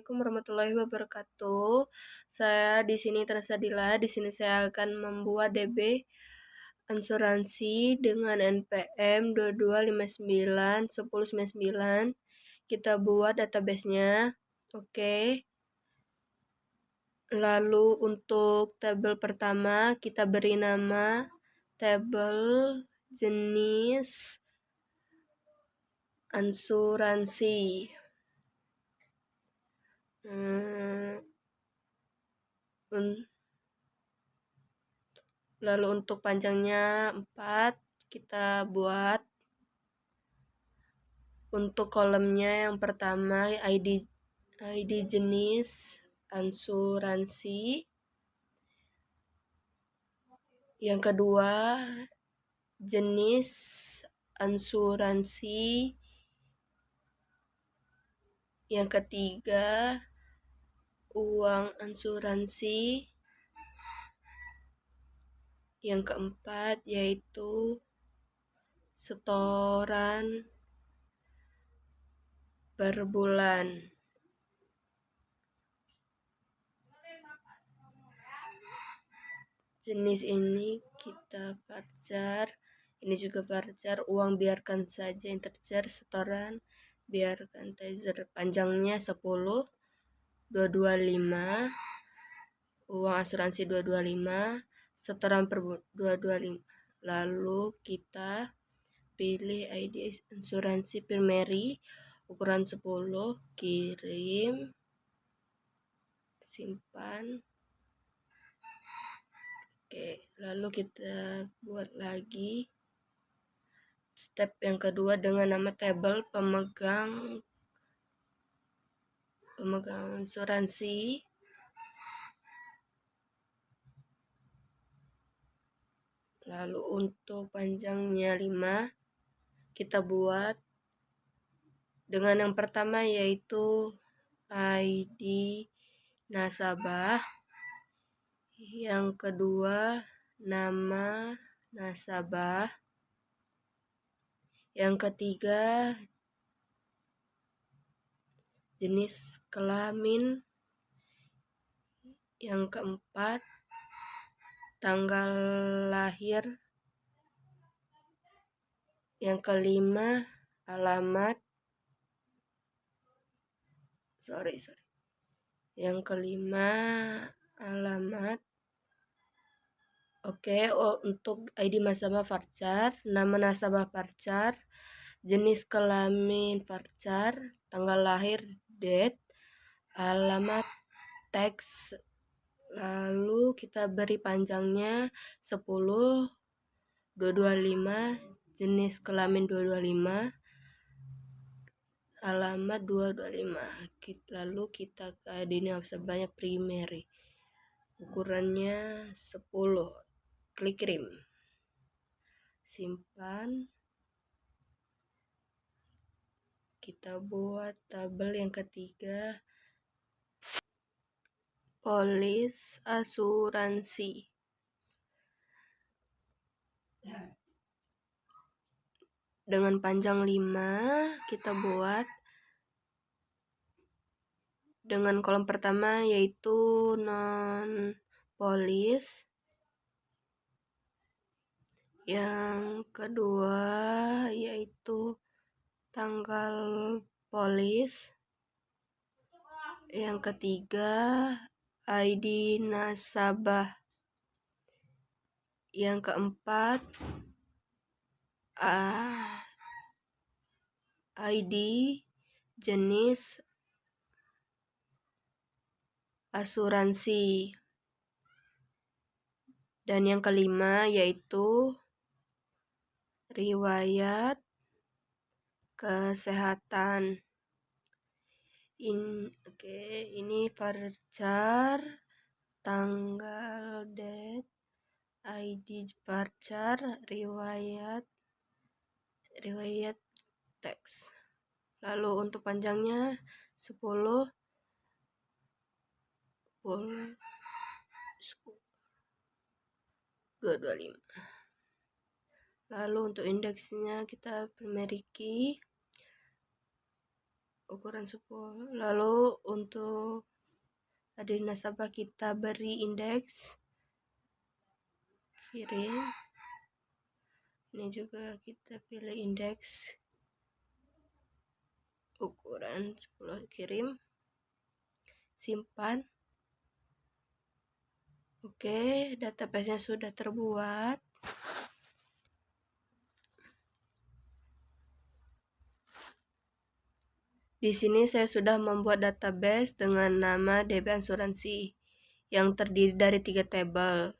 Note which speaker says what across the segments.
Speaker 1: Assalamualaikum warahmatullahi wabarakatuh. Saya di sini Transadila. Di sini saya akan membuat DB asuransi dengan NPM 2259 1099. Kita buat database-nya. Oke. Lalu untuk tabel pertama kita beri nama tabel jenis asuransi. Lalu untuk panjangnya 4 kita buat. Untuk kolomnya yang pertama ID jenis asuransi. Yang kedua jenis asuransi. Yang ketiga uang asuransi. Yang keempat yaitu setoran per bulan. Jenis ini kita varchar, ini juga varchar. Uang biarkan saja integer, setoran biarkan integer. Panjangnya 10, 225. Uang asuransi 225, setoran per 225. Lalu kita pilih ID asuransi primary ukuran 10, kirim, simpan. Oke, lalu kita buat lagi step yang kedua dengan nama tabel pemegang asuransi. Lalu untuk panjangnya 5 kita buat dengan yang pertama yaitu ID nasabah, yang kedua nama nasabah, yang ketiga jenis kelamin, yang keempat tanggal lahir, yang kelima alamat, yang kelima alamat. Oke, untuk ID nasabah varchar, nama nasabah varchar, jenis kelamin varchar, tanggal lahir date, alamat teks. Lalu kita beri panjangnya 10, 225, jenis kelamin 225, alamat 225. Lalu kita ke ID nasabahnya primary, ukurannya 10. Klik kirim, simpan. Kita buat tabel yang ketiga, polis asuransi. Dengan panjang 5 kita buat dengan kolom pertama yaitu non polis, yang kedua yaitu tanggal polis, yang ketiga ID nasabah, yang keempat ID jenis asuransi, dan yang kelima yaitu riwayat kesehatan. Ini varchar, tanggal, date, ID varchar, riwayat teks. Lalu untuk panjangnya 10, 225. Lalu untuk indeksnya kita primary key, ukuran 10. Lalu untuk adik nasabah kita beri indeks kirim. Ini juga kita pilih indeks ukuran 10, kirim, simpan. Oke, database-nya sudah terbuat. Di sini saya sudah membuat database dengan nama DB Asuransi yang terdiri dari 3 tabel.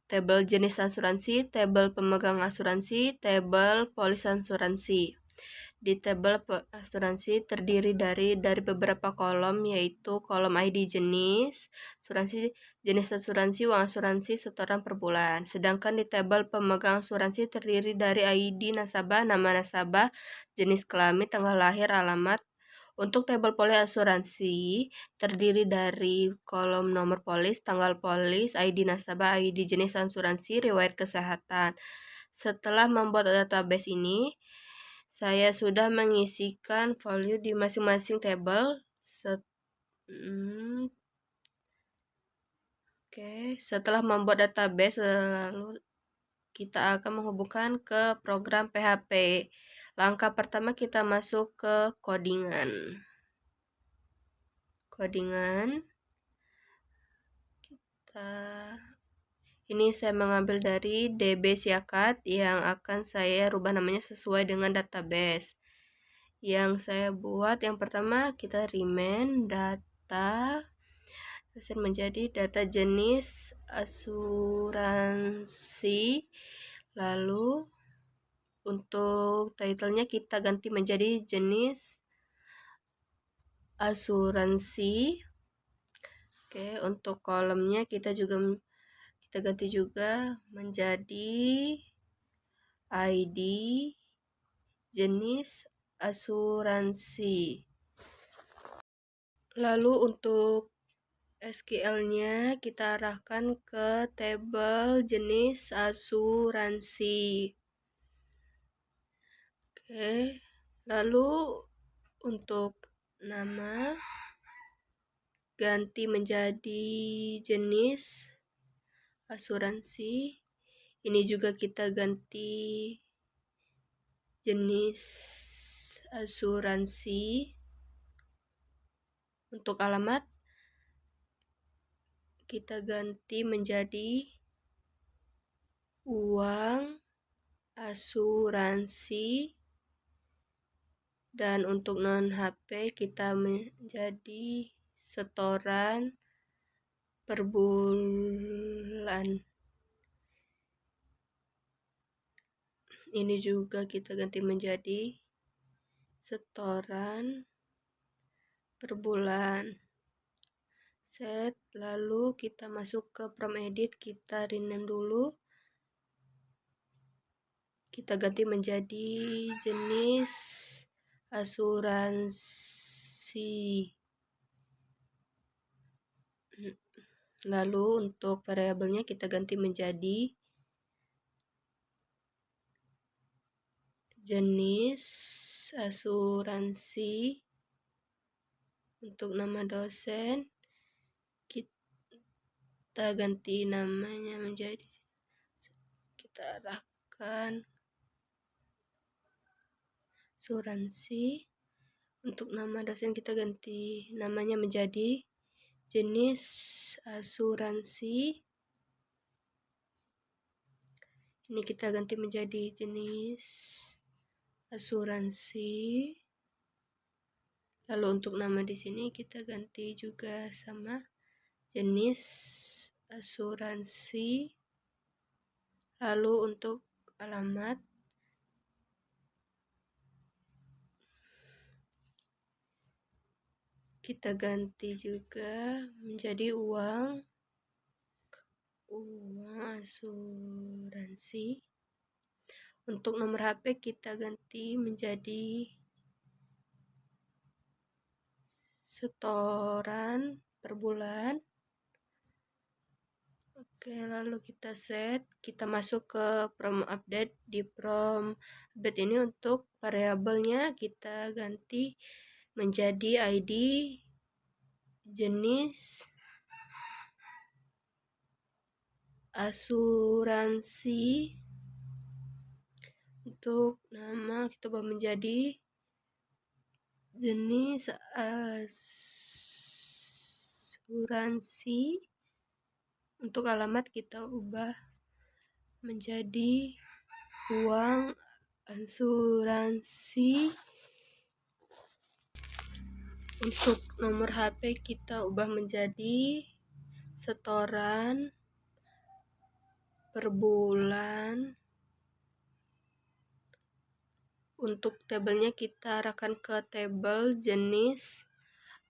Speaker 1: Tabel jenis asuransi, tabel pemegang asuransi, tabel polis asuransi. Di tabel asuransi terdiri dari beberapa kolom, yaitu kolom ID jenis asuransi, uang asuransi, setoran per bulan. Sedangkan di tabel pemegang asuransi terdiri dari ID nasabah, nama nasabah, jenis kelamin, tanggal lahir, alamat. Untuk tabel polis asuransi terdiri dari kolom nomor polis, tanggal polis, ID nasabah, ID jenis asuransi, riwayat kesehatan. Setelah membuat database ini, saya sudah mengisikan value di masing-masing tabel. Setelah membuat database, lalu kita akan menghubungkan ke program PHP. Langkah pertama kita masuk ke codingan. Ini saya mengambil dari DB Siakat yang akan saya rubah namanya sesuai dengan database. Yang saya buat yang pertama kita rename data menjadi data jenis asuransi. Lalu untuk title-nya kita ganti menjadi jenis asuransi. Oke, untuk kolomnya kita ganti juga menjadi ID jenis asuransi. Lalu untuk SQL-nya kita arahkan ke tabel jenis asuransi. Oke, lalu untuk nama ganti menjadi jenis asuransi. Ini juga kita ganti jenis asuransi. Untuk alamat kita ganti menjadi uang asuransi. Dan untuk non HP kita menjadi setoran per bulan. Ini juga kita ganti menjadi setoran per bulan. Set, lalu kita masuk ke From Edit, kita rename dulu. Kita ganti menjadi jenis asuransi. Lalu untuk variabelnya kita ganti menjadi jenis asuransi. Untuk nama dosen kita ganti namanya menjadi, kita arahkan asuransi. Untuk nama dosen kita ganti namanya menjadi jenis asuransi. Ini kita ganti menjadi jenis asuransi. Lalu untuk nama di sini kita ganti juga sama jenis asuransi. Lalu untuk alamat kita ganti juga menjadi uang asuransi. Untuk nomor HP kita ganti menjadi setoran per bulan. Oke, lalu kita set, kita masuk ke from update. Di from update ini untuk variabelnya kita ganti menjadi ID, jenis asuransi, untuk nama kita ubah menjadi jenis asuransi, untuk alamat kita ubah menjadi uang asuransi, untuk nomor HP kita ubah menjadi setoran per bulan. Untuk tabelnya kita arahkan ke tabel jenis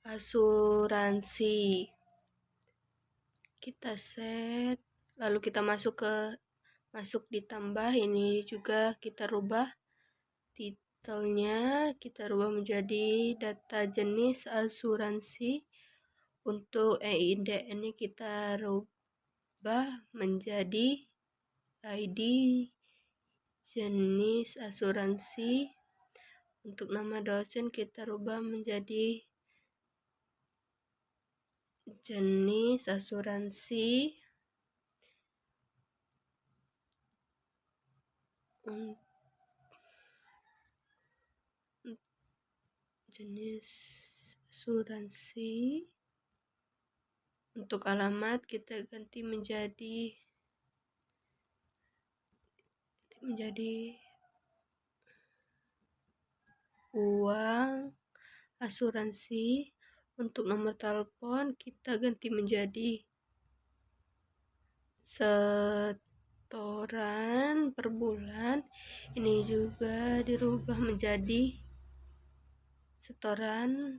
Speaker 1: asuransi. Kita set, lalu kita masuk ditambah. Ini juga kita rubah titelnya, kita rubah menjadi data jenis asuransi. Untuk EID ini kita rubah menjadi ID jenis asuransi. Untuk nama dosen kita rubah menjadi jenis asuransi. Jenis asuransi. Untuk alamat kita ganti menjadi uang asuransi. Untuk nomor telepon kita ganti menjadi setoran per bulan. Ini juga dirubah menjadi setoran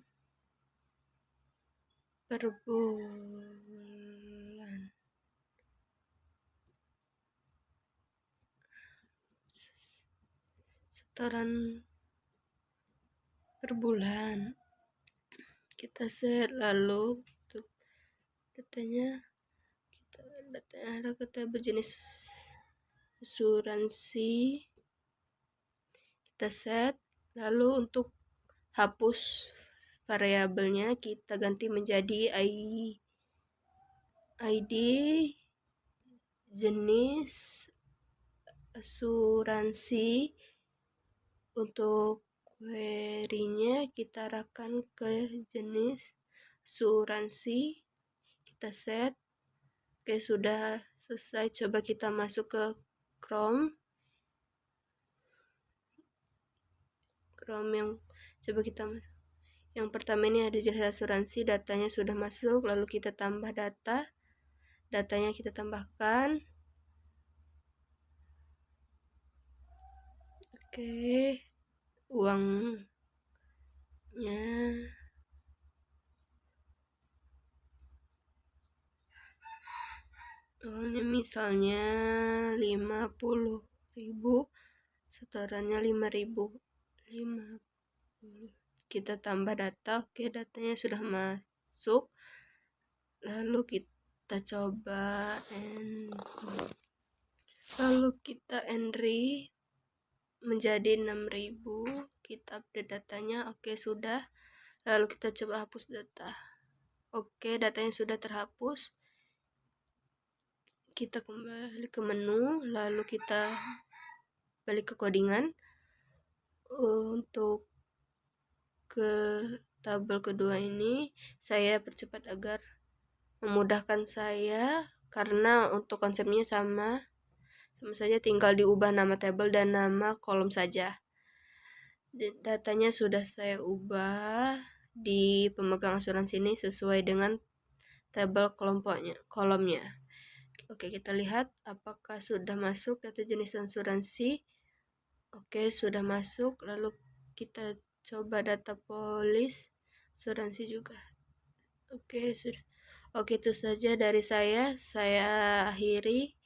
Speaker 1: per bulan. Setoran per bulan. Kita set, lalu untuk datanya ada ke tabel jenis asuransi. Kita set, lalu untuk hapus variabelnya kita ganti menjadi ID jenis asuransi. Untuk query-nya kita arahkan ke jenis asuransi. Kita set. Oke, sudah selesai. Coba kita masuk ke Chrome yang coba kita masuk. Yang pertama ini ada jenis asuransi, datanya sudah masuk, lalu kita tambah datanya kita tambahkan. Oke, uangnya misalnya 50.000, setorannya 5.000. Kita tambah data. Oke, datanya sudah masuk, lalu kita coba entry menjadi 6.000. Kita update datanya. Oke, sudah. Lalu kita coba hapus data. Oke, datanya sudah terhapus. Kita kembali ke menu, lalu kita balik ke codingan. Untuk ke tabel kedua ini saya percepat agar memudahkan saya, karena untuk konsepnya sama saja, tinggal diubah nama tabel dan nama kolom saja. Datanya sudah saya ubah di pemegang asuransi ini sesuai dengan tabel kolomnya. Oke, kita lihat apakah sudah masuk data jenis asuransi. Oke, sudah masuk. Lalu kita coba data polis asuransi juga. Oke, sudah. Oke, itu saja dari saya. Saya akhiri.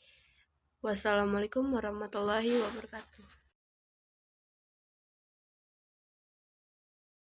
Speaker 1: Wassalamualaikum warahmatullahi wabarakatuh.